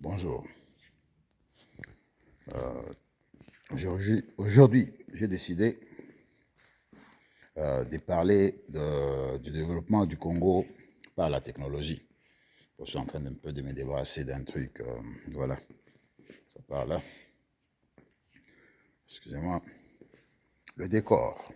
Bonjour. Aujourd'hui, j'ai décidé de parler du développement du Congo par la technologie. Je suis en train d'un peu de me débarrasser d'un truc. Voilà, ça part là. Excusez-moi. Le décor.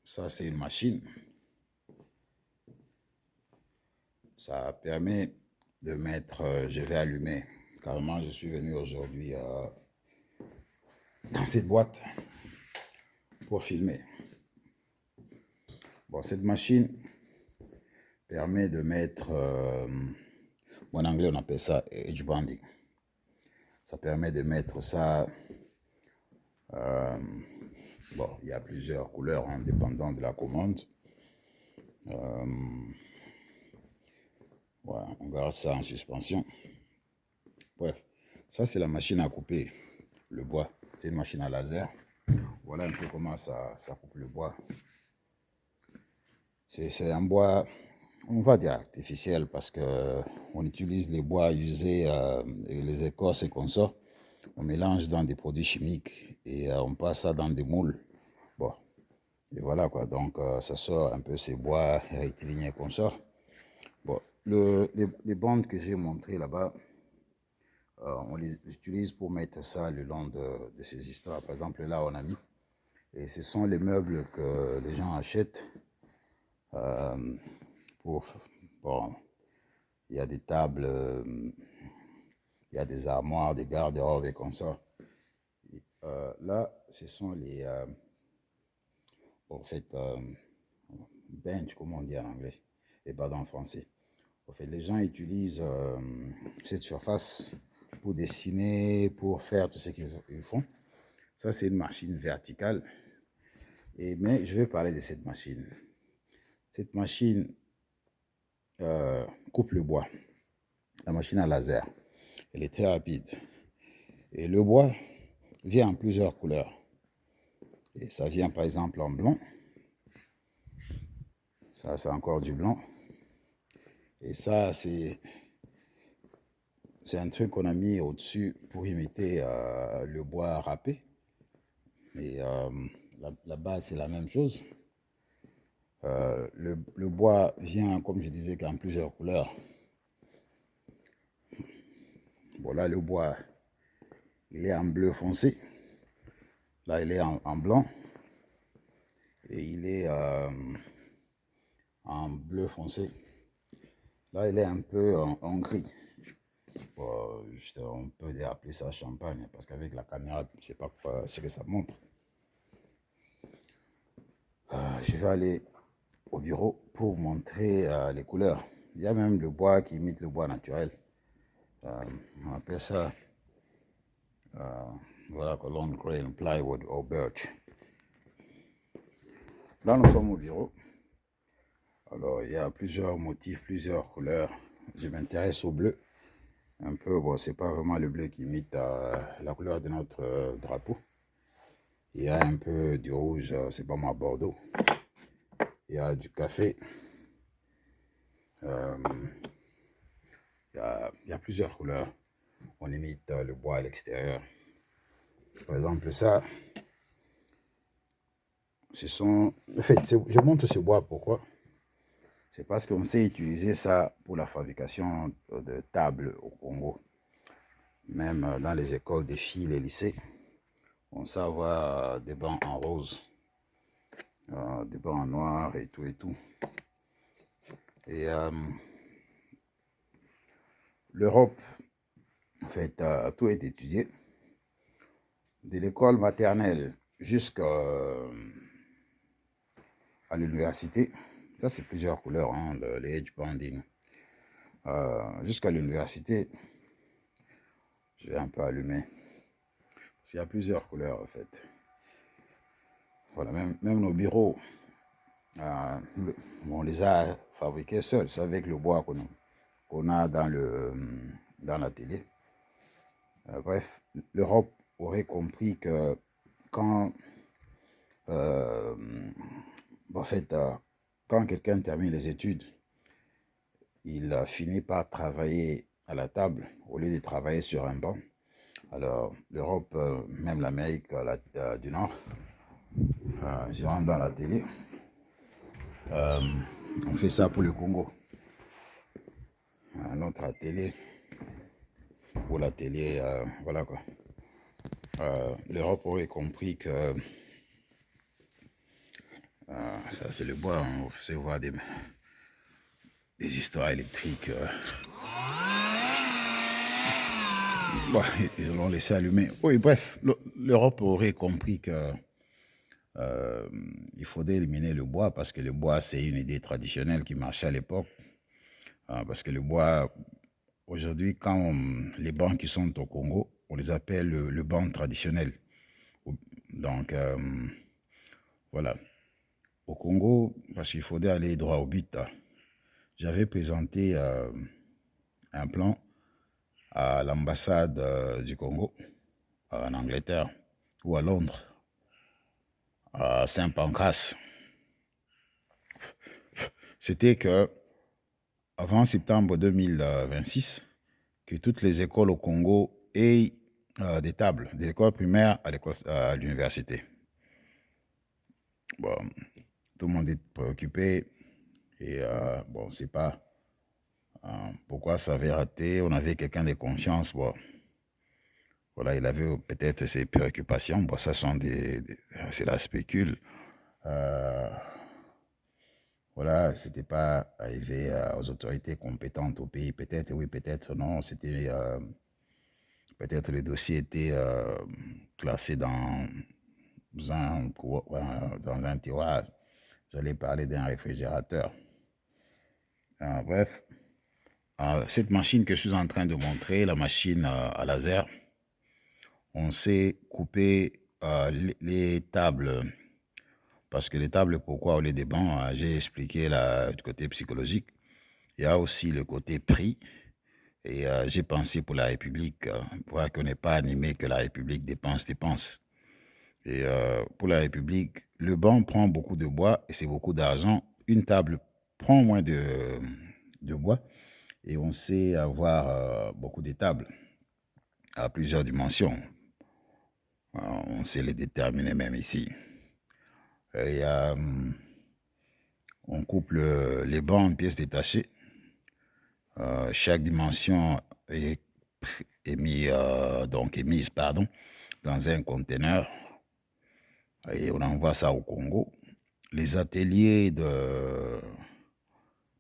Ça, c'est une machine. Ça permet de mettre. Je vais allumer. Carrément, je suis venu aujourd'hui dans cette boîte pour filmer. Bon, cette machine permet de mettre, en anglais on appelle ça edge banding. Ça permet de mettre ça, bon, il y a plusieurs couleurs en dépendant de la commande. Voilà, on garde ça en suspension. Bref, ça c'est la machine à couper le bois. C'est une machine à laser. Voilà un peu comment ça coupe le bois. C'est un bois, on va dire artificiel, parce que on utilise les bois usés et les écorces et qu'on sort. On mélange dans des produits chimiques et on passe ça dans des moules. Bon, et voilà quoi. Donc ça sort un peu ces bois rectilignes qu'on sort. Bon, les bandes que j'ai montrées là-bas, on les utilise pour mettre ça le long de ces histoires. Par exemple, là, on a mis. Et ce sont les meubles que les gens achètent pour. Bon, il y a des tables, il y a des armoires, des garde-robes et comme ça. Là, ce sont les. En fait, bench, comme on dit en anglais, et pas en français. En fait, les gens utilisent cette surface pour dessiner, pour faire tout ce qu'ils font. Ça, c'est une machine verticale. Mais je vais parler de cette machine. Cette machine coupe le bois. La machine à laser. Elle est très rapide. Et le bois vient en plusieurs couleurs. Et ça vient par exemple en blanc. Ça, c'est encore du blanc. Et ça, c'est un truc qu'on a mis au-dessus pour imiter le bois râpé. Et la base, c'est la même chose. Le bois vient, comme je disais, en plusieurs couleurs. Bon, là, le bois, il est en bleu foncé. Là, il est en blanc. Et il est en bleu foncé. Là, il est un peu en gris. Bon, on peut appeler ça champagne, parce qu'avec la caméra, je ne sais pas ce que ça montre. Je vais aller au bureau pour montrer les couleurs. Il y a même le bois qui imite le bois naturel. On appelle ça voilà, long grain plywood ou birch. Là, nous sommes au bureau. Alors, il y a plusieurs motifs, plusieurs couleurs. Je m'intéresse au bleu. Un peu, bon, c'est pas vraiment le bleu qui imite la couleur de notre drapeau. Il y a un peu du rouge, c'est pas moi, Bordeaux. Il y a du café. Il y a plusieurs couleurs. On imite le bois à l'extérieur. Par exemple, ça, ce sont. En fait, je montre ce bois pourquoi? C'est parce qu'on sait utiliser ça pour la fabrication de tables au Congo. Même dans les écoles des filles, les lycées, on sait avoir des bancs en rose, des bancs en noir et tout et tout. Et l'Europe, en fait, tout est étudié, de l'école maternelle jusqu'à l'université. Ça, c'est plusieurs couleurs, hein, le edge banding. Jusqu'à l'université, je vais un peu allumer. Parce qu'il y a plusieurs couleurs, en fait. Voilà, même nos bureaux, on les a fabriqués seuls. C'est avec le bois qu'on a dans l'atelier. Bref, l'Europe aurait compris que quand, en fait, quand quelqu'un termine les études, il a fini par travailler à la table au lieu de travailler sur un banc. Alors, l'Europe, même l'Amérique du Nord, je rentre dans la télé, on fait ça pour le Congo. Notre télé, pour la télé, voilà quoi. L'Europe aurait compris que ça c'est le bois, on faisait voir des histoires électriques. Bon, ils l'ont laissé allumer. Oui, bref, l'Europe aurait compris que il faudrait éliminer le bois parce que le bois, c'est une idée traditionnelle qui marchait à l'époque. Parce que le bois, aujourd'hui, quand les bancs qui sont au Congo, on les appelle le banc traditionnel. Donc, voilà. Au Congo, parce qu'il faudrait aller droit au but, j'avais présenté un plan à l'ambassade du Congo, en Angleterre, ou à Londres, à Saint-Pancras. C'était que avant septembre 2026, que toutes les écoles au Congo aient des tables, de l'école primaire à l'université. Bon, tout le monde est préoccupé et bon, on ne sait pas pourquoi ça avait raté. On avait quelqu'un de confiance. Bon, voilà, il avait peut-être ses préoccupations. Bon, ça sont c'est la spécule. Voilà, c'était pas arrivé aux autorités compétentes au pays. Peut-être oui, peut-être non. C'était peut-être le dossier était classé dans un tiroir. J'allais parler d'un réfrigérateur. Bref, cette machine que je suis en train de montrer, la machine à laser, on sait couper les tables. Parce que les tables, pourquoi on les débanc, j'ai expliqué du côté psychologique. Il y a aussi le côté prix. Et j'ai pensé pour la République, voir qu'on n'est pas animé que la République dépense. Et pour la République, le banc prend beaucoup de bois et c'est beaucoup d'argent. Une table prend moins de bois et on sait avoir beaucoup de tables à plusieurs dimensions. On sait les déterminer même ici. Et on coupe les bancs en pièces détachées. Chaque dimension est mise dans un conteneur et on envoie ça au Congo. Les ateliers de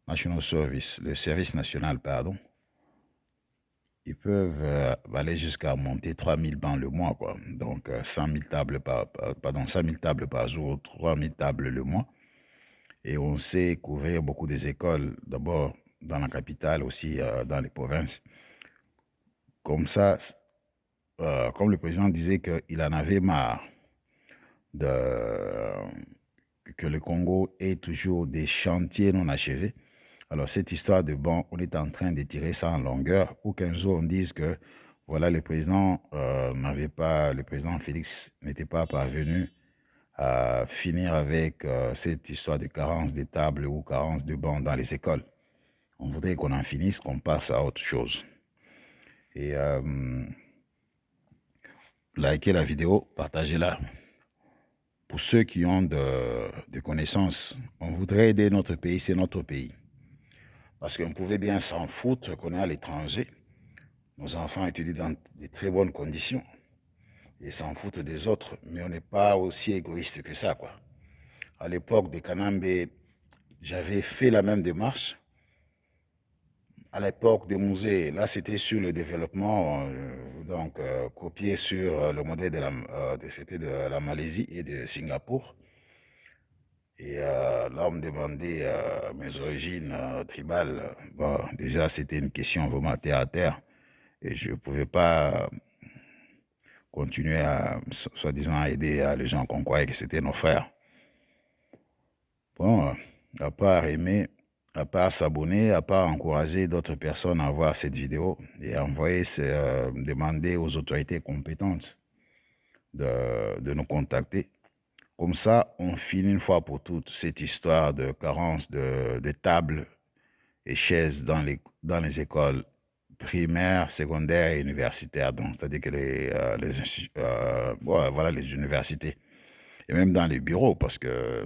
National Service, le service national, pardon, ils peuvent aller jusqu'à monter 3000 bancs le mois, quoi. Donc 100 000 tables 100 000 tables par jour, 3000 tables le mois. Et on sait couvrir beaucoup des écoles, d'abord dans la capitale, aussi dans les provinces. Comme ça, comme le président disait qu'il en avait marre que le Congo ait toujours des chantiers non achevés. Alors, cette histoire de banc, on est en train de tirer ça en longueur pour qu'un jour on dise que voilà, le président Félix n'était pas parvenu à finir avec cette histoire de carence des tables ou carence de bancs dans les écoles. On voudrait qu'on en finisse, qu'on passe à autre chose. Et likez la vidéo, partagez-la. Pour ceux qui ont de connaissances, on voudrait aider notre pays, c'est notre pays. Parce qu'on pouvait bien s'en foutre qu'on est à l'étranger. Nos enfants étudient dans de très bonnes conditions et s'en foutent des autres, mais on n'est pas aussi égoïste que ça, quoi. À l'époque de Kanambe, j'avais fait la même démarche. À l'époque des musées, là c'était sur le développement, copié sur le modèle c'était de la Malaisie et de Singapour. Et là on me demandait mes origines tribales. Bon, déjà c'était une question vraiment terre à terre et je ne pouvais pas continuer à, soi-disant, aider les gens qu'on croyait que c'était nos frères. Bon, à part aimer, à part s'abonner, à part encourager d'autres personnes à voir cette vidéo et envoyer, demander aux autorités compétentes de nous contacter. Comme ça, on finit une fois pour toutes cette histoire de carence de tables et chaises dans les écoles primaires, secondaires et universitaires. Donc, c'est-à-dire que voilà, les universités. Et même dans les bureaux, parce que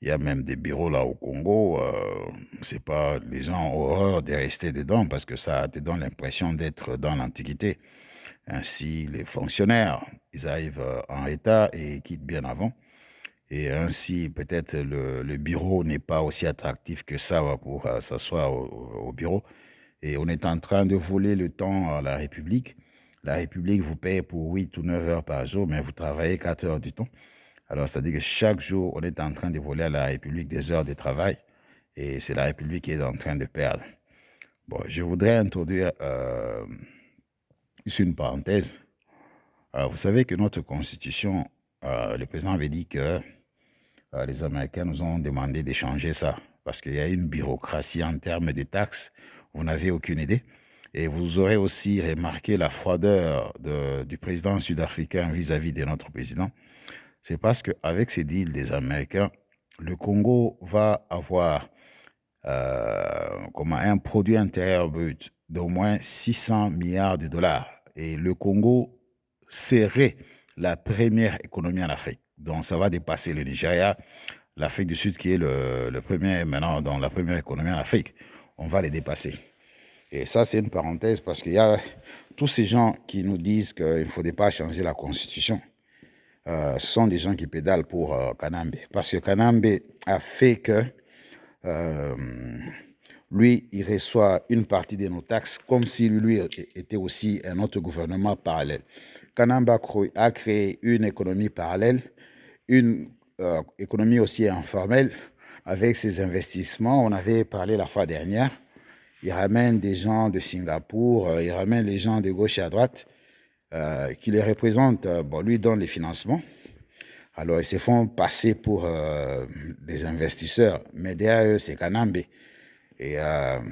il y a même des bureaux là au Congo. C'est pas, les gens ont horreur de rester dedans parce que ça te donne l'impression d'être dans l'Antiquité. Ainsi, les fonctionnaires, ils arrivent en état et quittent bien avant. Et ainsi, peut-être le bureau n'est pas aussi attractif que ça pour s'asseoir au bureau. Et on est en train de voler le temps à la République. La République vous paye pour 8 ou 9 heures par jour, mais vous travaillez 4 heures du temps. Alors, c'est-à-dire que chaque jour, on est en train de voler à la République des heures de travail. Et c'est la République qui est en train de perdre. Bon, je voudrais introduire juste une parenthèse. Vous savez que notre Constitution, le président avait dit que les Américains nous ont demandé d'échanger ça parce qu'il y a une bureaucratie en termes de taxes. Vous n'avez aucune idée. Et vous aurez aussi remarqué la froideur du président sud-africain vis-à-vis de notre président. C'est parce qu'avec ces deals des Américains, le Congo va avoir un produit intérieur brut d'au moins 600 milliards de dollars. Et le Congo serait la première économie en Afrique. Donc, ça va dépasser le Nigeria, l'Afrique du Sud qui est le premier maintenant dans la première économie en Afrique. On va les dépasser. Et ça, c'est une parenthèse parce qu'il y a tous ces gens qui nous disent qu'il ne faudrait pas changer la Constitution. Ce sont des gens qui pédalent pour Kanambe. Parce que Kanambe a fait que lui, il reçoit une partie de nos taxes comme si lui était aussi un autre gouvernement parallèle. Kanambe a créé une économie parallèle, une économie aussi informelle avec ses investissements. On avait parlé la fois dernière. Il ramène des gens de Singapour, il ramène les gens de gauche et à droite qui les représentent. Lui donne les financements. Alors, ils se font passer pour des investisseurs, mais derrière eux, c'est Kanambe. Et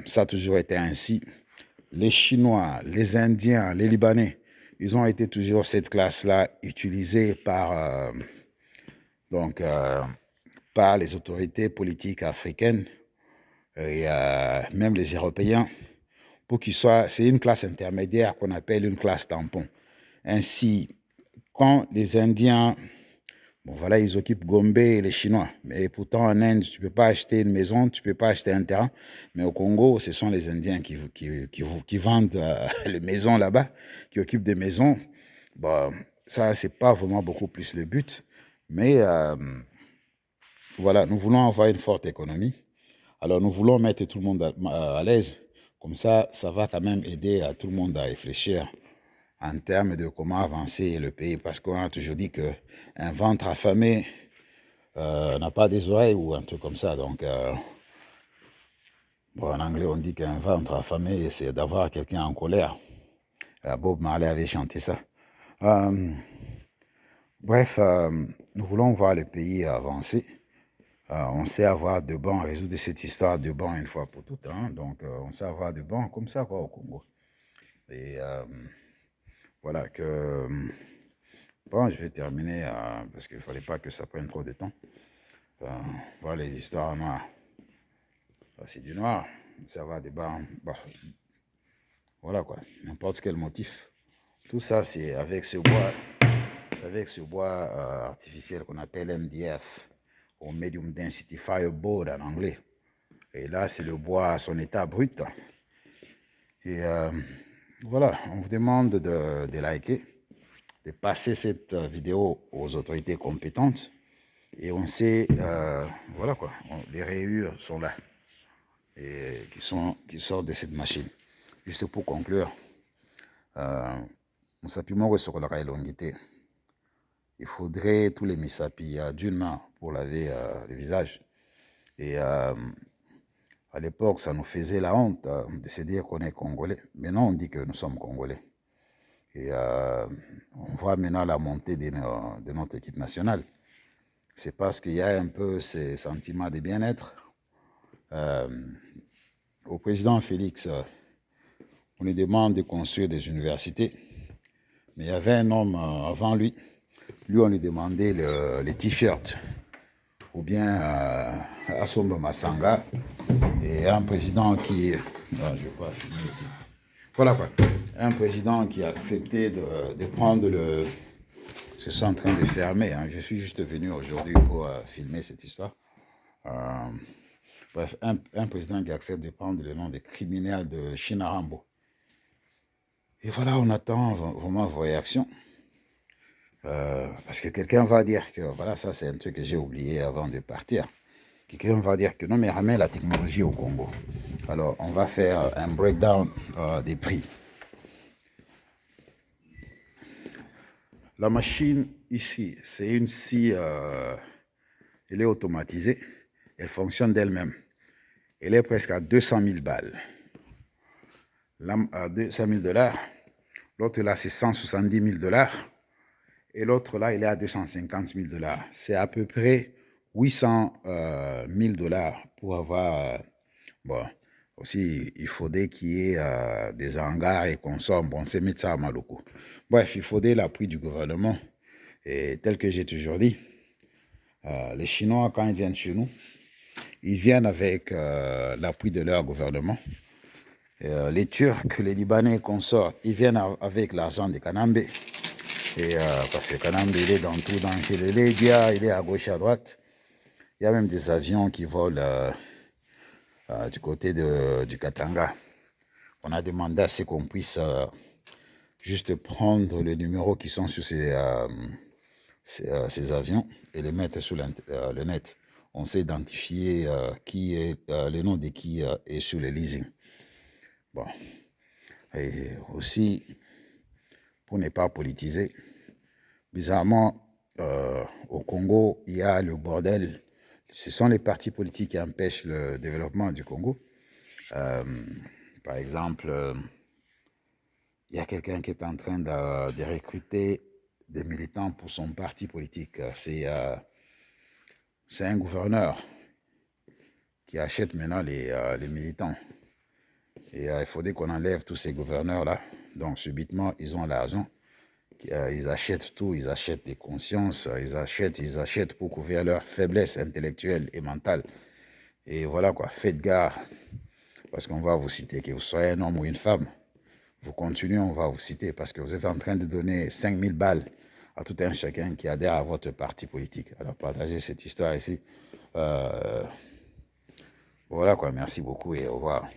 ça a toujours été ainsi. Les Chinois, les Indiens, les Libanais, ils ont été toujours cette classe-là utilisée par les autorités politiques africaines et même les Européens pour qu'ils soient. C'est une classe intermédiaire qu'on appelle une classe tampon. Ainsi, quand les Indiens, ils occupent Gombe et les Chinois, mais pourtant en Inde, tu ne peux pas acheter une maison, tu ne peux pas acheter un terrain, mais au Congo, ce sont les Indiens qui vendent les maisons là-bas, qui occupent des maisons. Ça, ce n'est pas vraiment beaucoup plus le but, mais nous voulons avoir une forte économie. Alors, nous voulons mettre tout le monde à l'aise. Comme ça, ça va quand même aider à tout le monde à réfléchir en termes de comment avancer le pays. Parce qu'on a toujours dit qu'un ventre affamé n'a pas des oreilles ou un truc comme ça. Donc, en anglais, on dit qu'un ventre affamé, c'est d'avoir quelqu'un en colère. Bob Marley avait chanté ça. Nous voulons voir le pays avancer. On sait avoir de bons, résoudre cette histoire de bons une fois pour toutes. Donc, on sait avoir de bons comme ça au Congo. Et je vais terminer parce qu'il ne fallait pas que ça prenne trop de temps. Voilà les histoires noires. C'est du noir. Ça va des bons. Voilà quoi. N'importe quel motif. Tout ça, c'est avec ce bois. C'est avec ce bois artificiel qu'on appelle MDF. Au Medium Density Fireboard en anglais. Et là, c'est le bois à son état brut. Et on vous demande de liker, de passer cette vidéo aux autorités compétentes. Et on sait, les rayures sont là, et qui sortent de cette machine. Juste pour conclure, Musapimo Resokola Elongité. Il faudrait tous les misapi d'une main pour laver le visage. Et à l'époque, ça nous faisait la honte de se dire qu'on est Congolais. Maintenant, on dit que nous sommes Congolais. Et on voit maintenant la montée de notre équipe nationale. C'est parce qu'il y a un peu ces sentiments de bien-être. Au président Félix, on lui demande de construire des universités. Mais il y avait un homme avant lui. Lui, on lui demandait les t-shirts. Ou bien Assomba Massanga, Et un président qui... Non, je ne vais pas filmer ici. Voilà quoi. Un président qui a accepté de prendre le... Ce sont en train de fermer. Hein. Je suis juste venu aujourd'hui pour filmer cette histoire. Bref, un président qui accepte de prendre le nom de criminel de Shinarambo. Et voilà, on attend vraiment vos réactions. Parce que quelqu'un va dire que, voilà, ça c'est un truc que j'ai oublié avant de partir. Quelqu'un va dire que non, mais ramène la technologie au Congo. Alors, on va faire un breakdown des prix. La machine ici, c'est une scie, elle est automatisée, elle fonctionne d'elle-même. Elle est presque à 200 000 balles. Là, à 200 000 $. L'autre là, c'est 170 000 $. Et l'autre là, il est à 250 000 $. C'est à peu près 800 000 $ pour avoir... bon, aussi, il faudrait qu'il y ait des hangars et consorts. Bon, c'est mettre ça à Maloko. Bref, il faudrait l'appui du gouvernement. Et tel que j'ai toujours dit, les Chinois, quand ils viennent chez nous, ils viennent avec l'appui de leur gouvernement. Les Turcs, les Libanais consorts, ils viennent avec l'argent des Kanambé. Et parce que Kanambé, il est dans tout, dans Kelele, il est à gauche, à droite. Il y a même des avions qui volent du côté du Katanga. On a demandé à ce qu'on puisse juste prendre les numéros qui sont sur ces avions et les mettre sur le net. On sait identifier qui est le nom de qui est sur le leasing. Bon. Et aussi, pour ne pas politiser, bizarrement, au Congo, il y a le bordel. Ce sont les partis politiques qui empêchent le développement du Congo. Par exemple, il y a quelqu'un qui est en train de recruter des militants pour son parti politique. C'est un gouverneur qui achète maintenant les militants. Et il faudrait qu'on enlève tous ces gouverneurs-là. Donc, subitement, ils ont l'argent. Ils achètent tout, ils achètent des consciences, ils achètent pour couvrir leur faiblesse intellectuelle et mentale. Et voilà quoi, faites gare, parce qu'on va vous citer, que vous soyez un homme ou une femme. Vous continuez, on va vous citer, parce que vous êtes en train de donner 5000 balles à tout un chacun qui adhère à votre parti politique. Alors partagez cette histoire ici. Voilà quoi, merci beaucoup et au revoir.